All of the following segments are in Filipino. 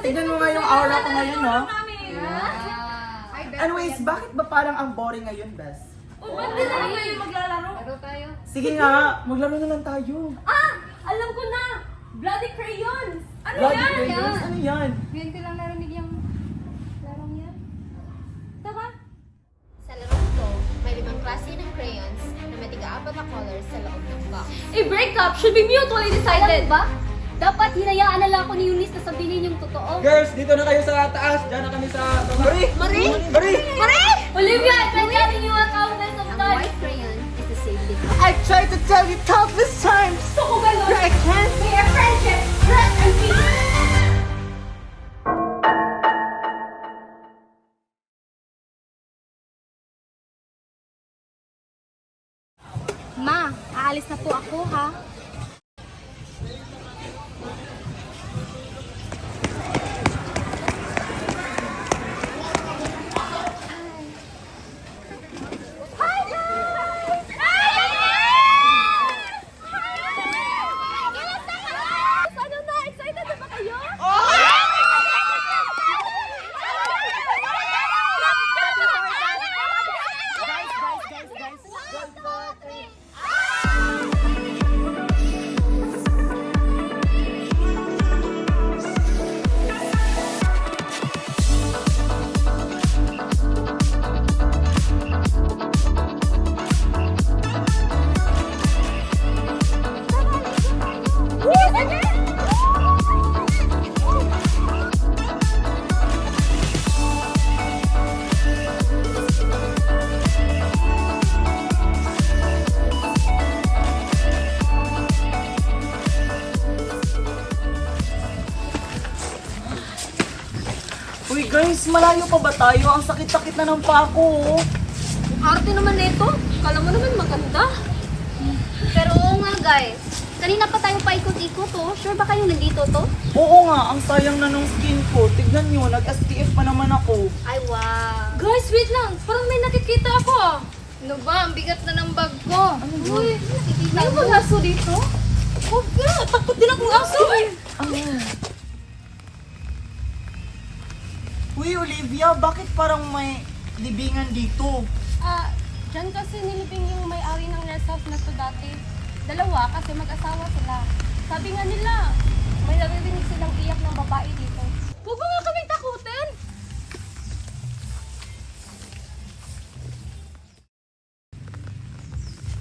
tignan mo nga yung aura ko ngayon, no? Anyways, bakit ba parang ang boring ngayon, Bes? Ba't di na lang kayo maglalaro? Laro tayo. Sige nga, maglaro na lang tayo. Alam ko na! Bloody crayons! Ano Bloody yan? crayons? Ano yan? Ngayon ko lang narinig yung larong yan. Tara! Sa larong to, may 5 klase ng crayons na may tiga-4 na colors sa loob ng box. A breakup should be mutually decided! Ba? Dapat hinayaan na lang ako ni Eunice na sabihin yung totoo. Girls, dito na kayo sa taas. Diyan na kami sa... Marie! Marie! Olivia, I'm telling you a countless of Ang times! white crayon is the safety. I tried to tell you countless times! Gusto ko ganun! I can't! May our friendship, rest and peace! Ma, aalis na po ako ha. Ano na? Excited na ba kayo? Uy guys, malayo pa ba tayo? Ang sakit-sakit na ng pako. Arte naman nito. Kala mo naman maganda. Pero oo nga guys. Kanina pa tayo paikot-ikot oh. Sure ba kayong nandito to? Oo nga, ang sayang na ng skin ko. Tignan nyo, nag-SPF pa naman ako. Ay wow. Guys, wait lang! Parang may nakikita ako ah! Ano ba? Ang bigat na ng bag ko. Uy, Nakikita may mo? mga aso dito? Huwag na! Takot din akong aso eh! Uy, Olivia, bakit parang may libingan dito? Diyan kasi nilibing yung may-ari ng rest house na to dati. Dalawa kasi mag-asawa sila. Sabi nga nila, may naririnig silang iyak ng babae dito. Huwag mo nga kaming takutin!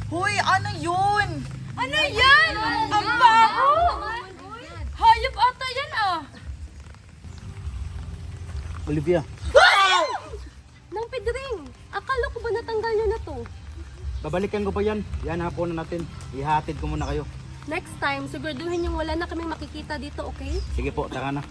Hoy, ano yun? Ano yan? Ang baho! Hayop ata yan ah! Olivia, Nang Pedring, akala ko ba natanggal nyo na to? babalikan ko pa yan. Yan, hapon na natin. Ihatid ko muna kayo. Next time, siguraduhin yung wala na kaming makikita dito, okay? Sige po, tara na.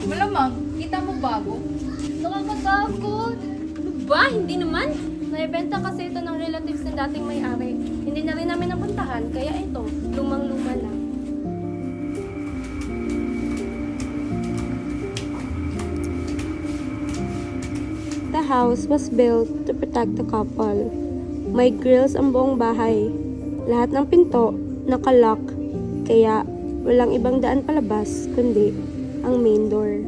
Malamang, kita mo bago? Nakakatakot! Ano ba? Hindi naman. Naibenta kasi ito ng relatives ng dating may-ari. Hindi na rin namin napuntahan, kaya ito, lumang-luma lang. The house was built to protect the couple. May grills ang buong bahay. Lahat ng pinto nakalock, kaya walang ibang daan palabas kundi ang main door.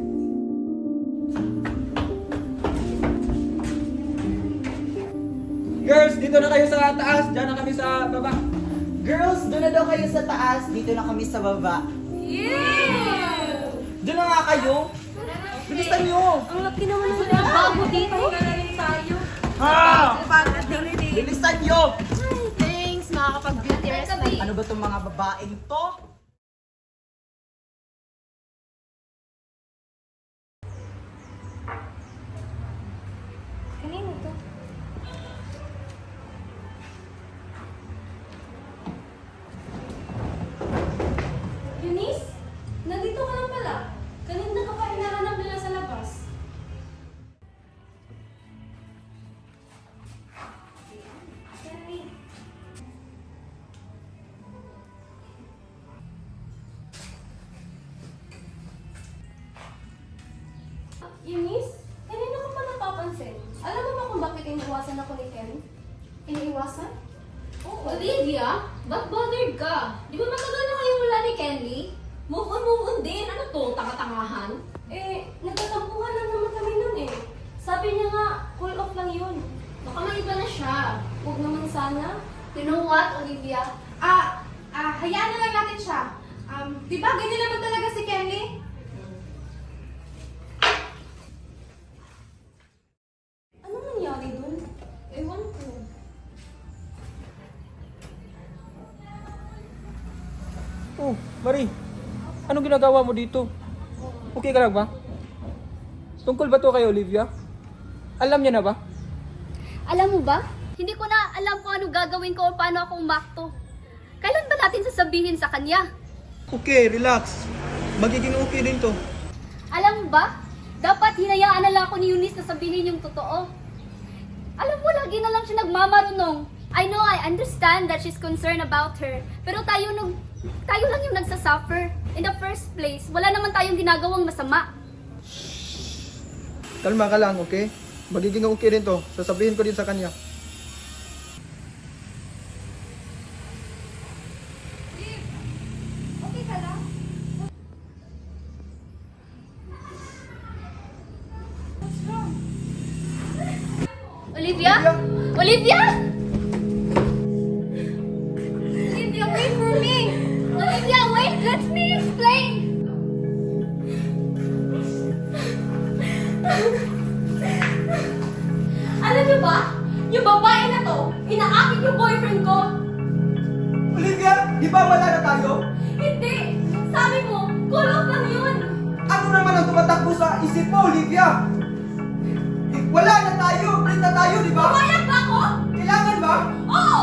Girls, dito na kayo sa taas. Diyan na kami sa baba. Girls, doon na daw kayo sa taas. Dito na kami sa baba. Yeah! Doon na nga kayo. Bilisan nyo! Ang laki naman ng bago dito. Ha! Bilisan nyo! Thanks, makakapag-beauty rest na. Ano ba itong mga babaeng to? Kanino to? Eunice? Nandito ka lang pala. Kanina ka pa hinahanap nila sa labas. Eunice? Kanina ko pa napapansin. Alam mo ba kung bakit iniwasan ako ni Ken? Iniiwasan? Oo. Olivia, ba't bothered ka? Di ba matagal na kayong wala ni Kenley? Move on din. Ano to, tanga-tangahan? Nagtatampuhan lang naman kami nun eh. Sabi niya nga, cool off lang yun. Baka may iba na siya. Huwag naman sana. You know what, Olivia? Hayaan na lang natin siya. Di ba ganyan naman talaga si Kenley? Anong nangyari dun? Ewan ko. Oh, Marie. Anong ginagawa mo dito? Okay ka lang ba? Tungkol ba to kay Olivia? Alam niya na ba? Alam mo ba? Hindi ko na alam kung ano gagawin ko o paano ako umakto. Kailan ba natin sasabihin sa kanya? Okay, relax. Magiging okay din to. Alam mo ba? Dapat hinayaan na lang ako ni Eunice na sabihin yung totoo. Alam mo, lagi na lang siya nagmamarunong. I know, I understand that she's concerned about her. Pero tayo lang yung nagsasuffer. In the first place, wala naman tayong ginagawang masama. Kalma ka lang, okay? Magiging okay din to. Sasabihin ko din sa kanya. Okay ka lang? Olivia? Olivia? Olivia, wait for me! Olivia, wait! Let me explain! Alam niyo ba? Yung babae na to, inaakit yung boyfriend ko! Olivia, di ba wala na tayo? Hindi! Sabi mo, cool off lang yun! Ano naman ang tumatakbo sa isip mo, Olivia? Wala na tayo! Break na tayo, di ba? Pumayag ba ako? Kailangan ba? Oo!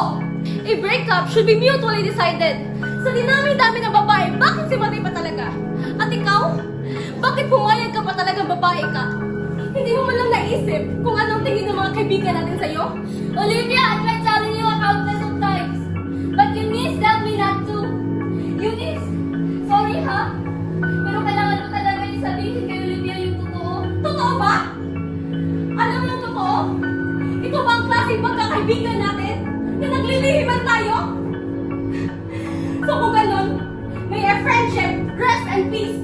A breakup should be mutually decided. Sa dinami-dami ng babae, bakit si Matay pa talaga? At ikaw? Bakit pumayag ka pa talaga babae ka? Hindi mo man lang naisip kung anong tingin ng mga kaibigan natin sa'yo? Olivia, I tried telling you a countless of times. But Eunice told me not to. Eunice, sorry ha? Pero kailangan mo talaga isabihin kay Olivia yung totoo. Totoo ba? Alam mo yung totoo? Ito ba ang klaseng pagkakaibigan natin? Na naglilihiman tayo? So kung ganun, may a friendship, rest and peace.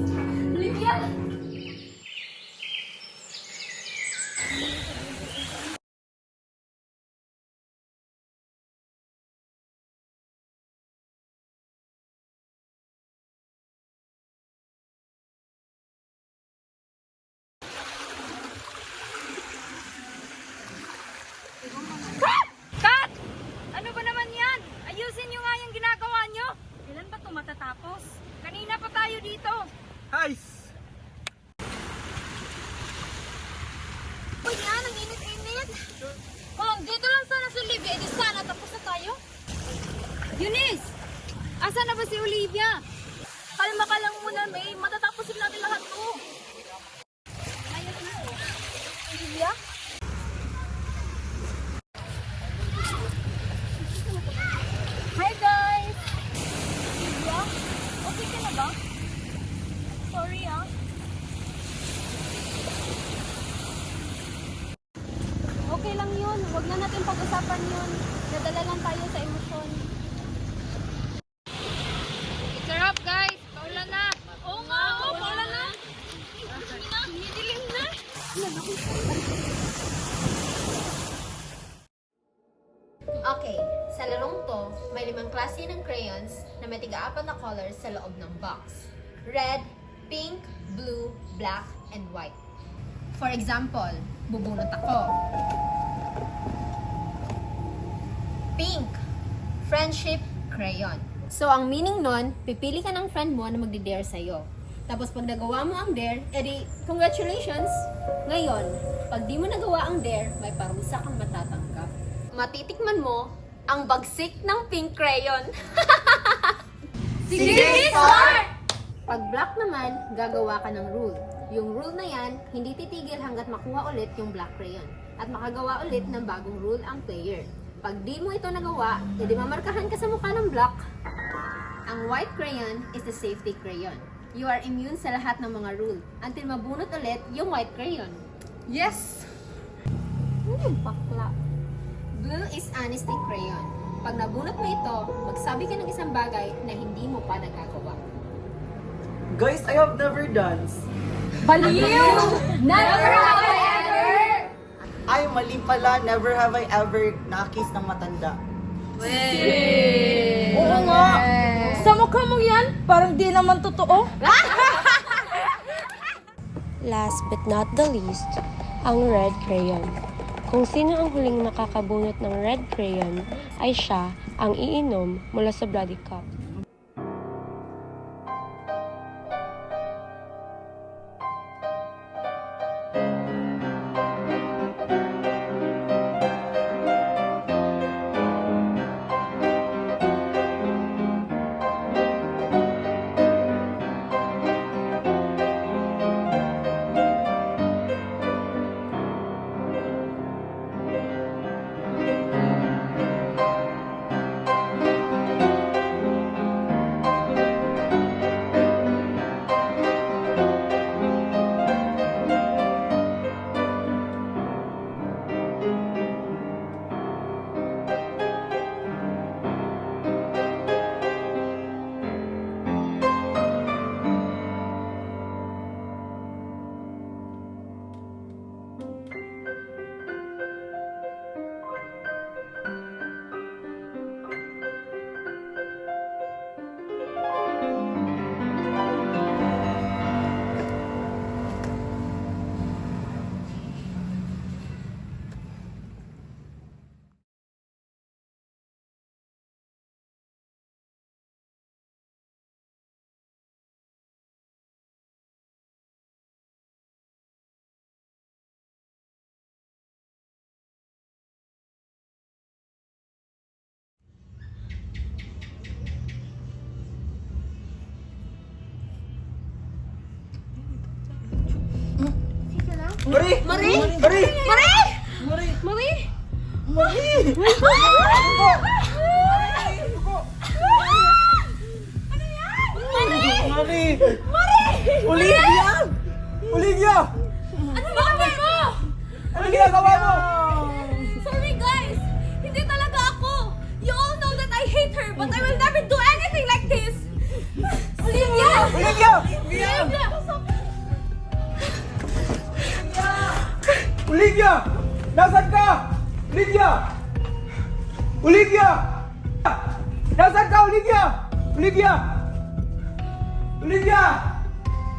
Olivia? Kat! Ano ba naman yan? Ayusin nyo nga yung ginagawa nyo. Kailan ba ito matatapos? Kanina pa tayo dito. Guys! Uy, yan, ang init-init. Kung dito lang sana si Olivia, edi sana tapos na tayo. Eunice! Asa na ba si Olivia? Kalma ka lang muna, May. Matatapusin natin lahat to. Ayos na oh. Olivia? Hi guys! Olivia? Okay ka na ba? Sorry ah. Okay lang yun. Huwag na natin pag-usapan yun. Nadala lang tayo sa emosyon. Sarap, guys. Paulan na. Oo nga, paulan na. Dilim na. Okay, sa larong to, may 5 klase ng crayons na may tiga-4 na colors sa loob ng box. Red, pink, blue, black, and white. For example, bubunot ako. Pink, friendship crayon. So, ang meaning nun, pipili ka ng friend mo na magdi-dare sa'yo. Tapos, pag nagawa mo ang dare, edi, congratulations! Ngayon, pag di mo nagawa ang dare, may parusa kang matatanggap. Matitikman mo ang bagsik ng pink crayon. Sige, start! Pag black naman, gagawa ka ng rule. Yung rule na yan, hindi titigil hanggat makuha ulit yung black crayon. At makagawa ulit ng bagong rule ang player. Pag di mo ito nagawa, edi mamarkahan ka sa mukha ng black. Ang white crayon is the safety crayon. You are immune sa lahat ng mga rule until mabunot ulit yung white crayon. Yes! Bakla. Blue is honesty crayon. Pag nabunot mo ito, magsabi ka ng isang bagay na hindi mo pa nagagawa. Guys, I have never danced. Baliw! Never have I ever! Ay, mali pala. Never have I ever nakiss ng matanda. Oo nga! Sa mukha mo yan, parang di naman totoo. Last but not the least, ang red crayon. Kung sino ang huling nakakabunot ng red crayon, ay siya ang iinom mula sa bloody cup. Marie! Marie! Marie! Marie! Marie! Marie! Marie! Marie! Olivia! Olivia! Ano ba kami mo? Ano ginagawa mo? Sorry guys! Hindi talaga ako! You all know that I hate her, but I will never do anything like this! Olivia! Olivia! Olivia! Olivia! Nasaan ka? Olivia! Olivia! Nasaan ka, Olivia? Olivia! Olivia!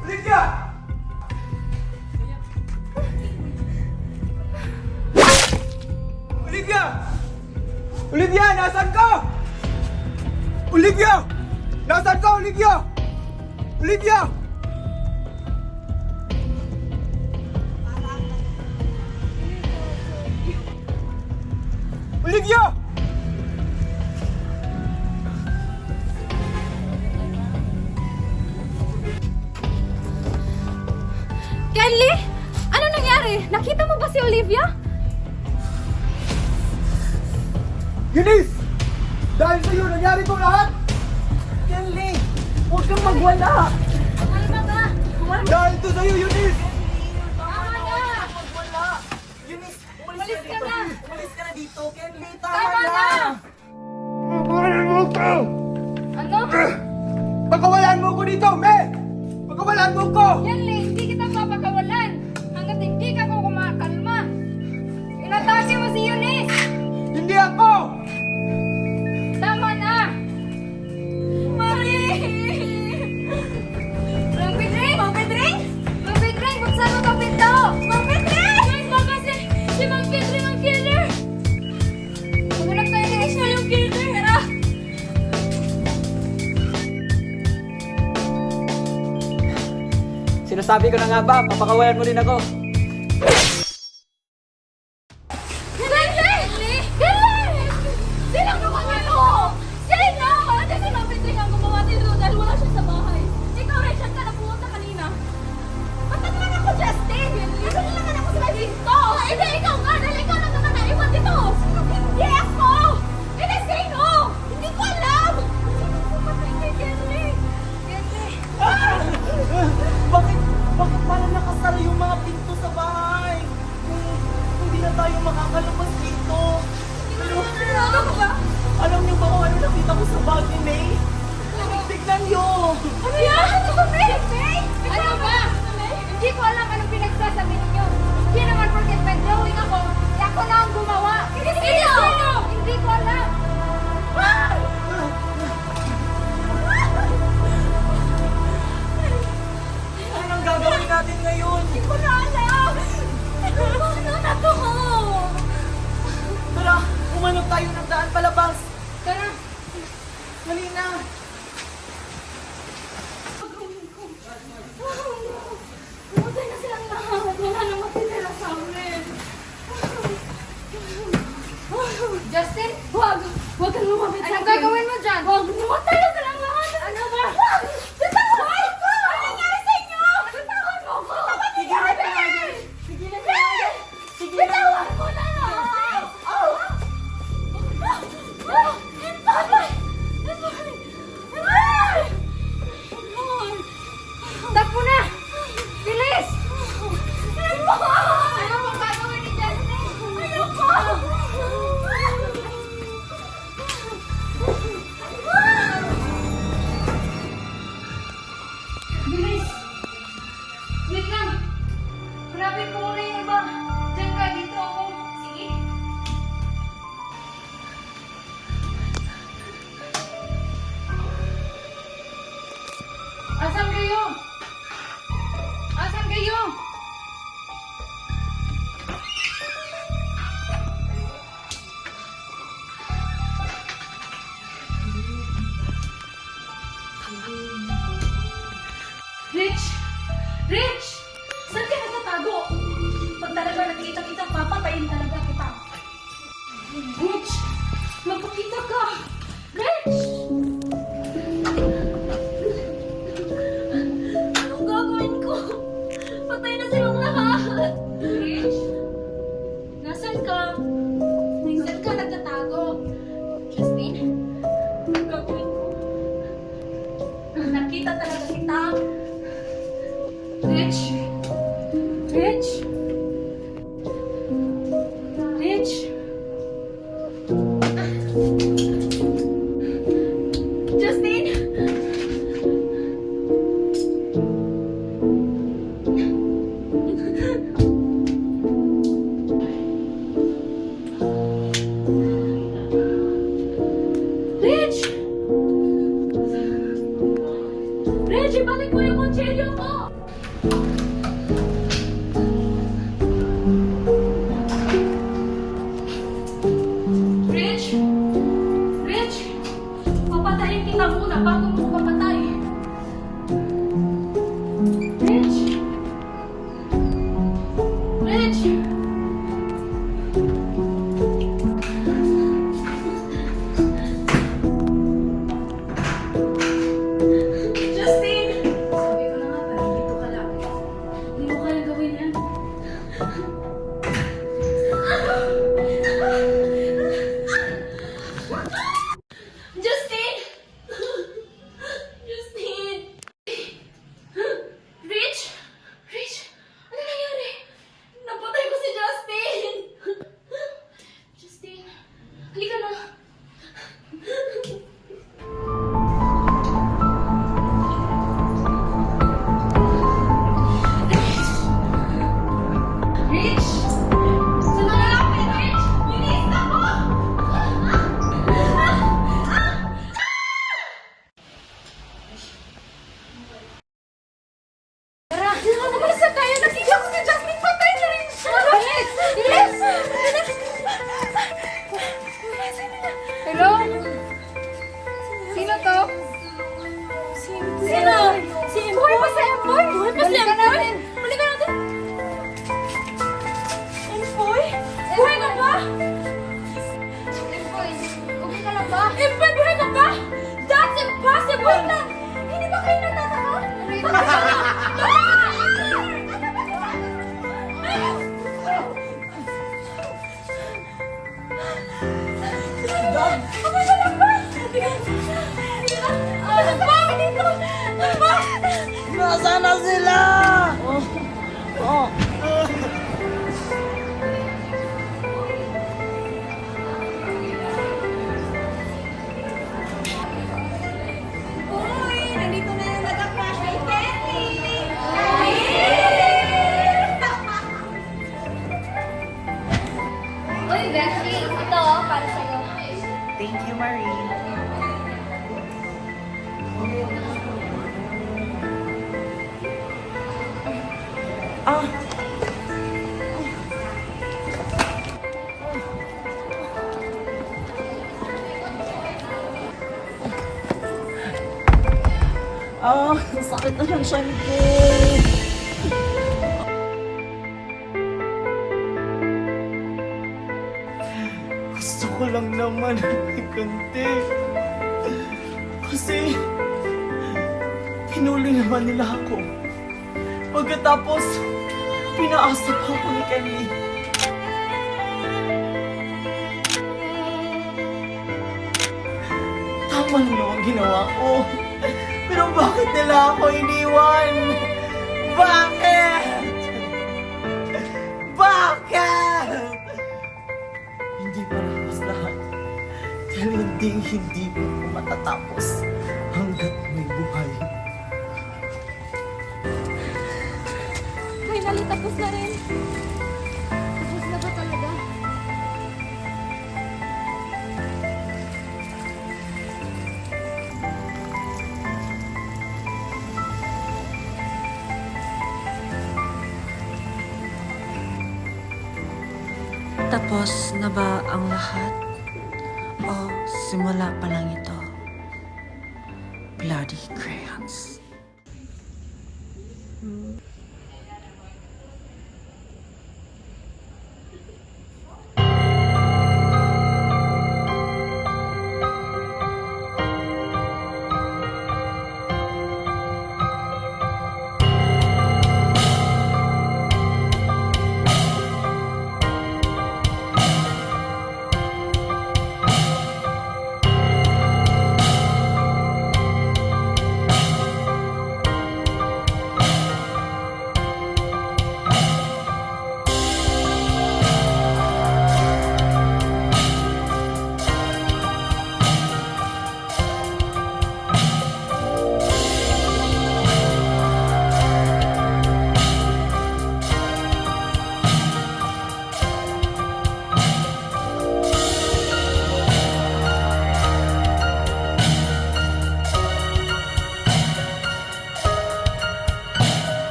Olivia! Olivia! Olivia, nasaan ka? Olivia! Nasaan ka, Olivia? Olivia! Olivia! Kenley! Ano nangyari? Nakita mo ba si Olivia? Eunice! Dahil sa'yo nangyari itong lahat! Kenley! Huwag kang magwala! Kumalma ka! Dahil ito sa'yo, Eunice! Tama na! Magwala! Eunice, umalis ka na! Umalis ka na dito, Kenley! Tama Tama na! na! Ano? Pakawalan mo ko dito, me! Pakawalan mo ko! Kenley, hindi kita papakawalan hanggat hindi ka ko kumakalma. Inatake mo si Eunice! Hindi ako! Tama na! Marie! Mang Pedring! Mang Pedring! Mang Pedring, buksan mo itong pinto! Mang Sabi ko na nga ba, papakawalan mo din ako. Kenley! Kenley! Sino gumawa ito? Sino? Kasi si Ma'am Petring ang gumawa dito dahil wala siya sa bahay. Ikaw, Rachel, ka na pumunta kanina. Ba't naman ako, Justin? Ano na naman ako sa dito? Hindi, ikaw nga! Dahil ikaw lang naman naiwan dito! Hindi ako! Hindi, sino? Hindi ko alam! Sino pumatay kay Kenley? Kenley! Bakit parang nakasara yung mga pinto sa bahay? Hindi na tayo makakalabas dito. Ano ka ba? Alam niyo ba kung ano nakita ko sa bag ni May? Tignan niyo! Ano yan? Ano ba, May? Ano ba? Hindi ko alam anong pinagsasabi ninyo. Hindi naman porket may drawing ako, ako na ang gumawa. Sino? Hindi ko alam. Anong gagawin natin ngayon? Hindi ko na alam. Ano na to? Tara, umanok tayo ng daan palabas. Tara. Dali na. Pumatay na silang lahat. Wala na matitira sa amin. Justin, huwag! Huwag kang lumapit sa akin. Anong gagawin mo dyan? Huwag! Pumatay na silang lahat! Ano ba? Bitawan ko! Ano nangyari sa inyo? Bitawan mo ko! Sigilan ka na. Sigilan ka na. Sigilan ka Bitawan mo na! Tatay! Takbo na! Bilis! Ano bang gagawin ni Justin? Ano po? Bilis! Wait lang! Hanapin ko muna yung iba. Diyan ka, dito ako. Sige. Asan kayo? Asan kayo? Rich! Rich! Saan ka nagtatago? Pag talaga nakikita kita, papatayin talaga kita. Rich! Magpakita ka! Rich! Anong gagawin ko? Patay na silang lahat! Rich? Nasaan ka? Nasaan ka nagtatago? Justin? Anong gagawin ko? Nakita talaga kita. Rich? Rich? Rich? Justin? Rich! Rich, ibalik mo yung kutsilyo mo! Rich! Rich! Papatayin kita muna bago mo papatay. Rich! Rich! Justin! Sabi ko na nga ba, dito ka lang. Hindi mo kaya gawin yan. Justin! Empoy pa si Balikan Empoy! natin. Balikan natin! Empoy? Buhay ka ba? Empoy, okay ka lang ba? Empoy, buhay ka ba? That's impossible! Hindi ba kayo nagtataka? Nasaan na sila? Uy, nandito na yung nag-crush kay Kenny! Uy, Beshi, ito para sa'yo. Thank you, Marie. Sakit na ng tiyan ko. Gusto ko lang naman ikanti. Kasi, pinuli naman nila ako. Pagkatapos, pinaasa pa ako ni Kenny. Tama lang naman ginawa ko. Pero bakit nila ako iniwan? Bakit? Bakit? Hindi parehas lahat. Dahil hindi ko matatapos hanggat may buhay. Finally, tapos na rin. Tapos na ba talaga? Tapos na ba ang lahat? O simula pa lang ito? Bloody crayons.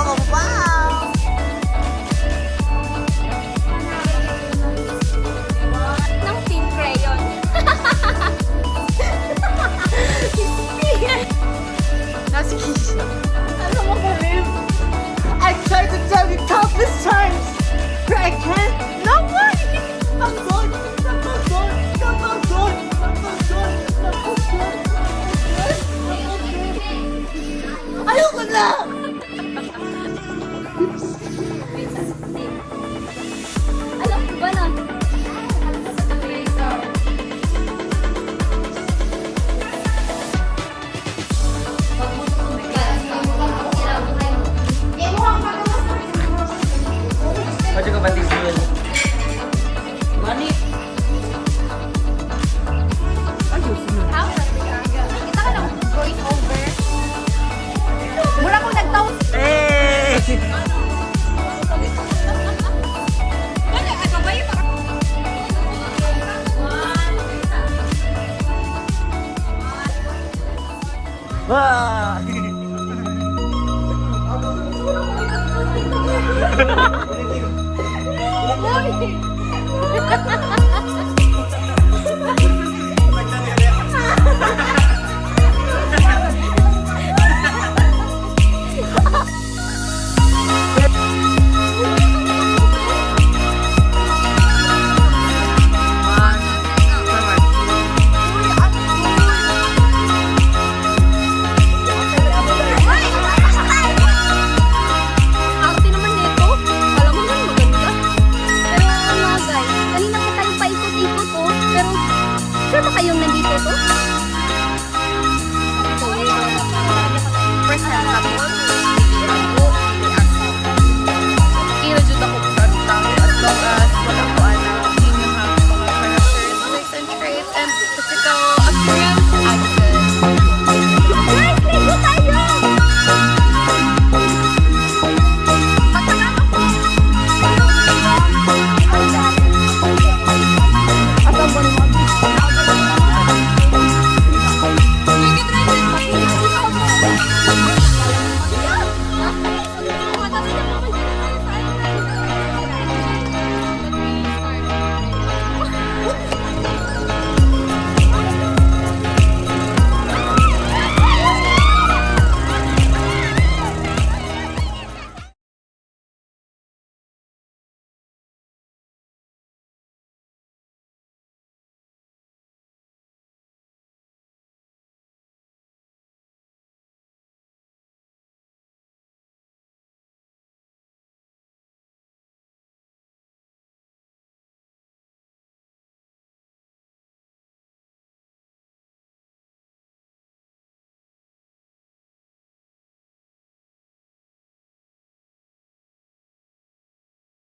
Ng Team Crayon. Nasa Keisha. Ano mo ba, Liv? I tried to tell you countless times, but I can't. No way! Napagod! Napagod! Napagod! Napagod! Napagod! Ayoko na! Alam ko ba na? Pwede ka ba tigil? Kita ka ng voice over. Mura ko nagtaw. Kaya, ano ba yung Ah!